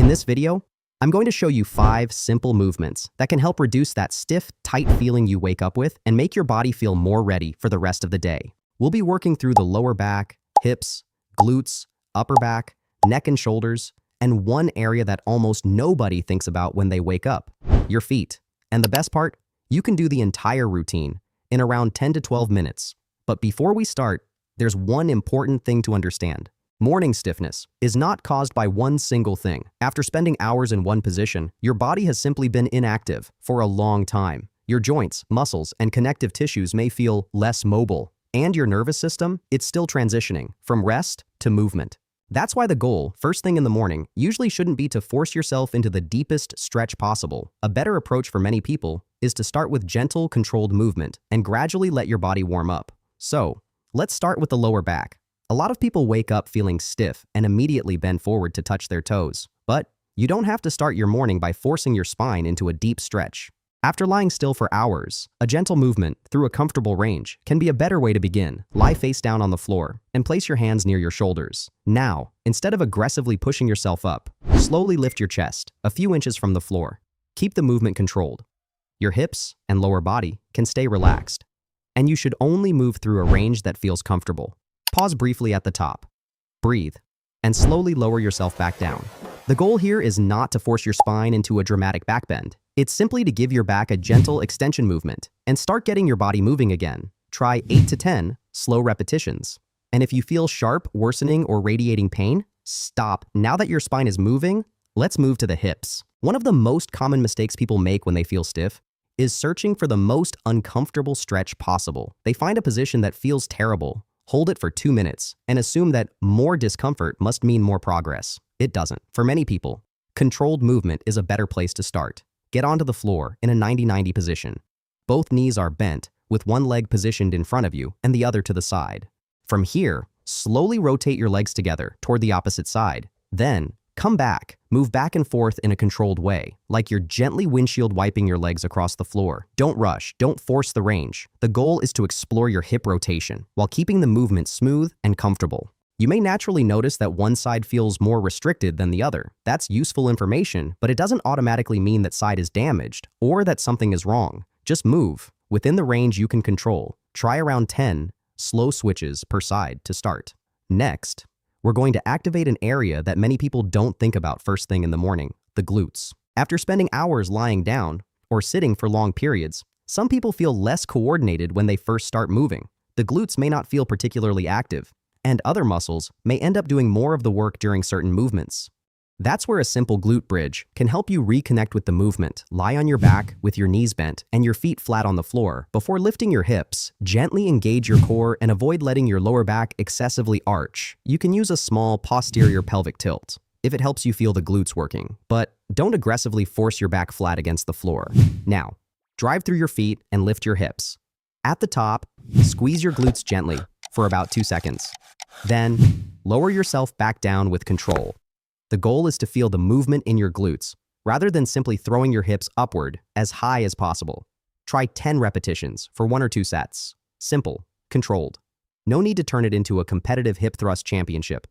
this video, I'm going to show you 5 simple movements that can help reduce that stiff, tight feeling you wake up with and make your body feel more ready for the rest of the day. We'll be working through the lower back, hips, glutes, upper back, neck and shoulders, and one area that almost nobody thinks about when they wake up, your feet. And the best part, you can do the entire routine in around 10 to 12 minutes. But before we start, there's one important thing to understand. Morning stiffness is not caused by one single thing. After spending hours in one position, your body has simply been inactive for a long time. Your joints, muscles, and connective tissues may feel less mobile, and your nervous system, it's still transitioning from rest to movement. That's why the goal, first thing in the morning, usually shouldn't be to force yourself into the deepest stretch possible. A better approach for many people is to start with gentle, controlled movement and gradually let your body warm up. So, let's start with the lower back. A lot of people wake up feeling stiff and immediately bend forward to touch their toes. But you don't have to start your morning by forcing your spine into a deep stretch. After lying still for hours, a gentle movement through a comfortable range can be a better way to begin. Lie face down on the floor and place your hands near your shoulders. Now, instead of aggressively pushing yourself up, slowly lift your chest a few inches from the floor. Keep the movement controlled. Your hips and lower body can stay relaxed, and you should only move through a range that feels comfortable. Pause briefly at the top. Breathe, and slowly lower yourself back down. The goal here is not to force your spine into a dramatic backbend. It's simply to give your back a gentle extension movement and start getting your body moving again. Try 8 to 10 slow repetitions. And if you feel sharp, worsening, or radiating pain, stop. Now that your spine is moving, let's move to the hips. One of the most common mistakes people make when they feel stiff is searching for the most uncomfortable stretch possible. They find a position that feels terrible, hold it for 2 minutes, and assume that more discomfort must mean more progress. It doesn't. For many people, controlled movement is a better place to start. Get onto the floor in a 90-90 position. Both knees are bent, with one leg positioned in front of you and the other to the side. From here, slowly rotate your legs together toward the opposite side. Then, come back. Move back and forth in a controlled way, like you're gently windshield wiping your legs across the floor. Don't rush, don't force the range. The goal is to explore your hip rotation while keeping the movement smooth and comfortable. You may naturally notice that one side feels more restricted than the other. That's useful information, but it doesn't automatically mean that side is damaged or that something is wrong. Just move within the range you can control. Try around 10 slow switches per side to start. Next, we're going to activate an area that many people don't think about first thing in the morning, the glutes. After spending hours lying down or sitting for long periods, some people feel less coordinated when they first start moving. The glutes may not feel particularly active, and other muscles may end up doing more of the work during certain movements. That's where a simple glute bridge can help you reconnect with the movement. Lie on your back with your knees bent and your feet flat on the floor. Before lifting your hips, gently engage your core and avoid letting your lower back excessively arch. You can use a small posterior pelvic tilt if it helps you feel the glutes working, but don't aggressively force your back flat against the floor. Now, drive through your feet and lift your hips. At the top, squeeze your glutes gently for about 2 seconds. Then, lower yourself back down with control. The goal is to feel the movement in your glutes, rather than simply throwing your hips upward as high as possible. Try 10 repetitions for 1 or 2 sets. Simple, controlled. No need to turn it into a competitive hip thrust championship.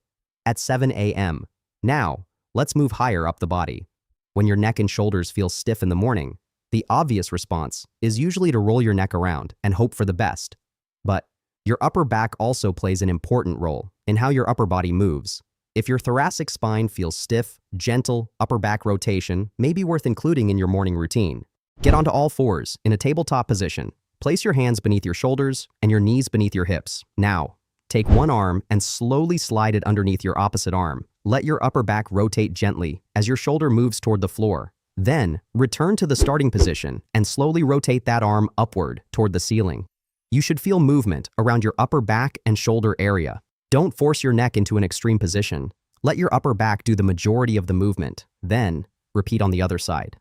At 7 a.m. Now, let's move higher up the body. When your neck and shoulders feel stiff in the morning, the obvious response is usually to roll your neck around and hope for the best. But your upper back also plays an important role in how your upper body moves. If your thoracic spine feels stiff, gentle upper back rotation may be worth including in your morning routine. Get onto all fours in a tabletop position. Place your hands beneath your shoulders and your knees beneath your hips. Now, take one arm and slowly slide it underneath your opposite arm. Let your upper back rotate gently as your shoulder moves toward the floor. Then, return to the starting position and slowly rotate that arm upward toward the ceiling. You should feel movement around your upper back and shoulder area. Don't force your neck into an extreme position. Let your upper back do the majority of the movement. Then, repeat on the other side.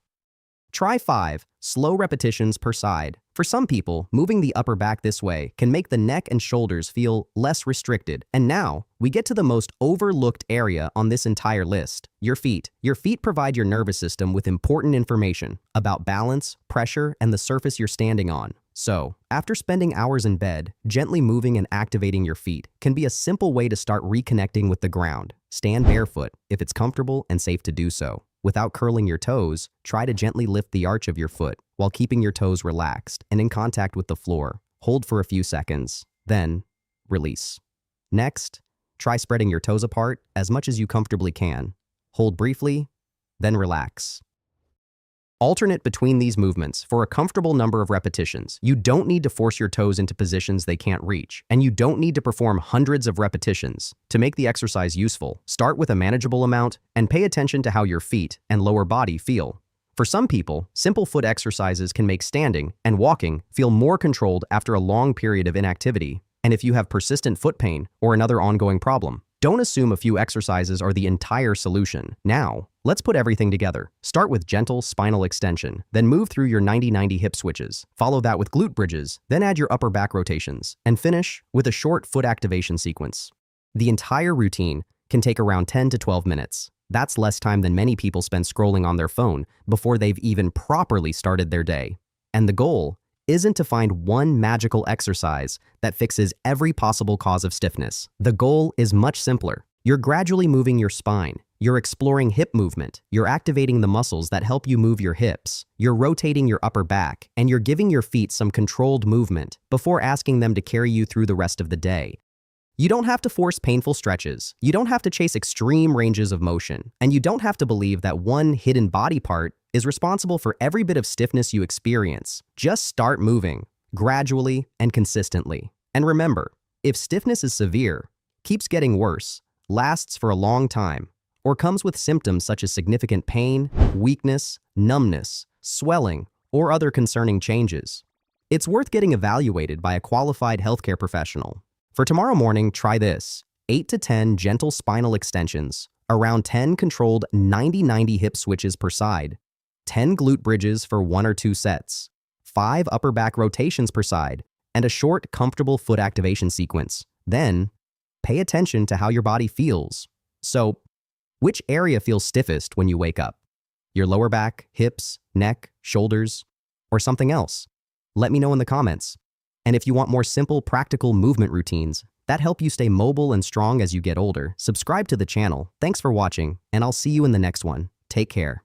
Try 5 slow repetitions per side. For some people, moving the upper back this way can make the neck and shoulders feel less restricted. And now, we get to the most overlooked area on this entire list, your feet. Your feet provide your nervous system with important information about balance, pressure, and the surface you're standing on. So, after spending hours in bed, gently moving and activating your feet can be a simple way to start reconnecting with the ground. Stand barefoot if it's comfortable and safe to do so. Without curling your toes, try to gently lift the arch of your foot while keeping your toes relaxed and in contact with the floor. Hold for a few seconds, then release. Next, try spreading your toes apart as much as you comfortably can. Hold briefly, then relax. Alternate between these movements for a comfortable number of repetitions. You don't need to force your toes into positions they can't reach, and you don't need to perform hundreds of repetitions. To make the exercise useful, start with a manageable amount and pay attention to how your feet and lower body feel. For some people, simple foot exercises can make standing and walking feel more controlled after a long period of inactivity. And if you have persistent foot pain or another ongoing problem, don't assume a few exercises are the entire solution. Now, let's put everything together. Start with gentle spinal extension, then move through your 90-90 hip switches. Follow that with glute bridges, then add your upper back rotations, and finish with a short foot activation sequence. The entire routine can take around 10 to 12 minutes. That's less time than many people spend scrolling on their phone before they've even properly started their day. And the goal isn't to find one magical exercise that fixes every possible cause of stiffness. The goal is much simpler. You're gradually moving your spine. You're exploring hip movement. You're activating the muscles that help you move your hips. You're rotating your upper back, and you're giving your feet some controlled movement before asking them to carry you through the rest of the day. You don't have to force painful stretches. You don't have to chase extreme ranges of motion. And you don't have to believe that one hidden body part is responsible for every bit of stiffness you experience. Just start moving, gradually and consistently. And remember, if stiffness is severe, keeps getting worse, lasts for a long time, or comes with symptoms such as significant pain, weakness, numbness, swelling, or other concerning changes, it's worth getting evaluated by a qualified healthcare professional. For tomorrow morning, try this: 8 to 10 gentle spinal extensions, around 10 controlled 90-90 hip switches per side, 10 glute bridges for 1 or 2 sets, 5 upper back rotations per side, and a short, comfortable foot activation sequence. Then, pay attention to how your body feels. So, which area feels stiffest when you wake up? Your lower back, hips, neck, shoulders, or something else? Let me know in the comments. And if you want more simple, practical movement routines that help you stay mobile and strong as you get older, subscribe to the channel. Thanks for watching, and I'll see you in the next one. Take care.